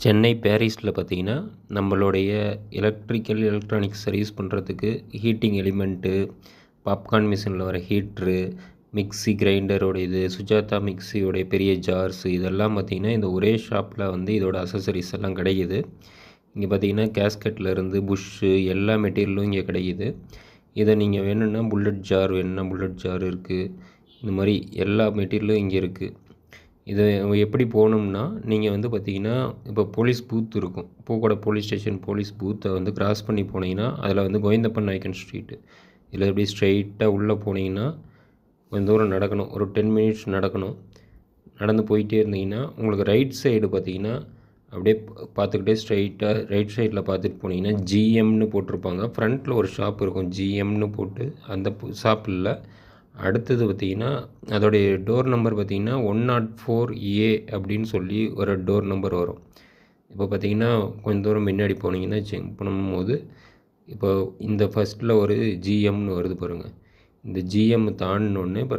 சென்னை பேரிஸில் பார்த்தீங்கன்னா நம்மளுடைய electronics service பண்ணுறதுக்கு ஹீட்டிங் எலிமெண்ட்டு, பாப்கார்ன் மிஷினில் வர ஹீட்ரு, மிக்ஸி கிரைண்டரோட சுஜாதா மிக்ஸியோடைய பெரிய ஜார்ஸு இதெல்லாம் பார்த்திங்கன்னா இந்த ஒரே ஷாப்பில் இதோட அசசரிஸ் எல்லாம் கிடைக்குது. இங்கே பார்த்திங்கன்னா கேஸ்கெட்லேருந்து புஷ்ஷு எல்லா மெட்டீரியலும் இங்கே கிடைக்குது. இதை நீங்கள் வேணும்னா புல்லட் ஜார் வேணும்னா புல்லட் ஜார் இருக்குது. இந்த மாதிரி எல்லா மெட்டீரியலும் இங்கே இருக்குது. இது எப்படி போகணும்னா நீங்கள் பார்த்திங்கன்னா இப்போ போலீஸ் பூத் இருக்கும், பூக்கோட போலீஸ் ஸ்டேஷன் போலீஸ் பூத்தை கிராஸ் பண்ணி போனீங்கன்னா அதில் கோவிந்தப்பன் நாயக்கன் ஸ்ட்ரீட்டு, இதில் எப்படி ஸ்ட்ரைட்டாக உள்ளே போனீங்கன்னா கொஞ்சம் தூரம் நடக்கணும், ஒரு 10 மினிட்ஸ் நடக்கணும். நடந்து போயிட்டே இருந்தீங்கன்னா உங்களுக்கு ரைட் சைடு பார்த்திங்கன்னா அப்படியே பார்த்துக்கிட்டே ஸ்ட்ரைட்டாக ரைட் சைடில் பார்த்துட்டு போனீங்கன்னா ஜிஎம்னு போட்டிருப்பாங்க. ஃப்ரண்ட்டில் ஒரு ஷாப் இருக்கும் ஜிஎம்னு போட்டு, அந்த ஷாப்பில் அடுத்தது பார்த்திங்கன்னா அதோடைய டோர் நம்பர் பார்த்திங்கன்னா 104A அப்படின்னு சொல்லி ஒரு டோர் நம்பர் வரும். இப்போ பார்த்திங்கன்னா கொஞ்சம் தூரம் முன்னாடி போனீங்கன்னா செக் பண்ணும்போது இப்போ இந்த ஃபஸ்ட்டில் ஒரு ஜிஎம்னு வருது பாருங்கள். இந்த ஜிஎம் தாண்டினோடனே இப்போ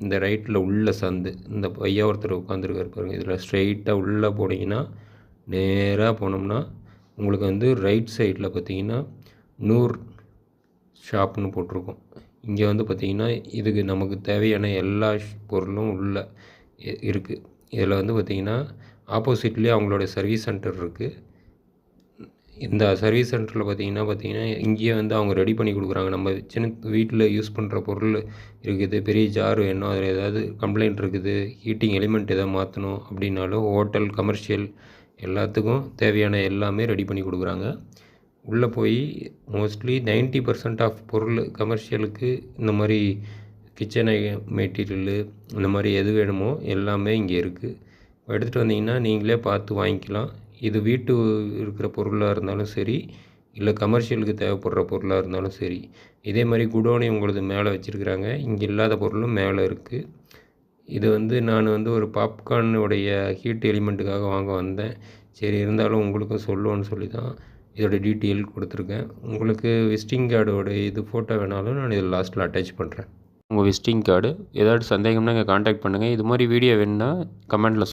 இந்த ரைட்டில் உள்ள சந்து, இந்த பையா ஒருத்தர் உட்காந்துருக்காரு பாருங்கள், இதில் ஸ்ட்ரைட்டாக உள்ளே போனீங்கன்னா நேராக போனோம்னா உங்களுக்கு ரைட் சைடில் பார்த்திங்கன்னா நூர் ஷாப்னு போட்டிருக்கோம். இங்கே பார்த்திங்கன்னா இதுக்கு நமக்கு தேவையான எல்லா பொருளும் உள்ளே இருக்குது. இதில் பார்த்திங்கன்னா ஆப்போசிட்லேயே அவங்களோட சர்வீஸ் சென்டர் இருக்குது. இந்த சர்வீஸ் சென்டரில் பார்த்திங்கன்னா இங்கேயே அவங்க ரெடி பண்ணி கொடுக்குறாங்க. நம்ம சின்ன வீட்டில் யூஸ் பண்ணுற பொருள் இருக்குது, பெரிய ஜார் வேணும், அதில் ஏதாவது கம்ப்ளைண்ட் இருக்குது, ஹீட்டிங் எலிமெண்ட் எதாவது மாற்றணும் அப்படின்னாலும் ஹோட்டல் கமர்ஷியல் எல்லாத்துக்கும் தேவையான எல்லாமே ரெடி பண்ணி கொடுக்குறாங்க. உள்ளே போய் மோஸ்ட்லி 90% ஆஃப் பொருள் கமர்ஷியலுக்கு இந்த மாதிரி கிச்சன் மெட்டீரியலு இந்த மாதிரி எது வேணுமோ எல்லாமே இங்கே இருக்குது. எடுத்துகிட்டு வந்தீங்கன்னா நீங்களே பார்த்து வாங்கிக்கலாம். இது வீட்டு இருக்கிற பொருளாக இருந்தாலும் சரி, இல்லை கமர்ஷியலுக்கு தேவைப்படுற பொருளாக இருந்தாலும் சரி. இதே மாதிரி குடோனி உங்களது மேலே வச்சுருக்குறாங்க, இங்கே இல்லாத பொருளும் மேலே இருக்குது. இது நான் ஒரு பாப்கார்னுடைய ஹீட் எலிமெண்ட்டுக்காக வாங்க வந்தேன். சரி இருந்தாலும் உங்களுக்கும் சொல்லுவோன்னு சொல்லி தான் இதோட டீட்டெயில் கொடுத்துருக்கேன். உங்களுக்கு விசிட்டிங் கார்டோட ஃபோட்டோ வேணாலும் நான் இதில் லாஸ்ட்டில் அட்டாச் பண்ணுறேன். உங்கள் விசிட்டிங் கார்டு ஏதாவது சந்தேகம்னா இங்கே காண்டாக்ட் பண்ணுங்கள். இது மாதிரி வீடியோ வேணுன்னா கமெண்ட்டில்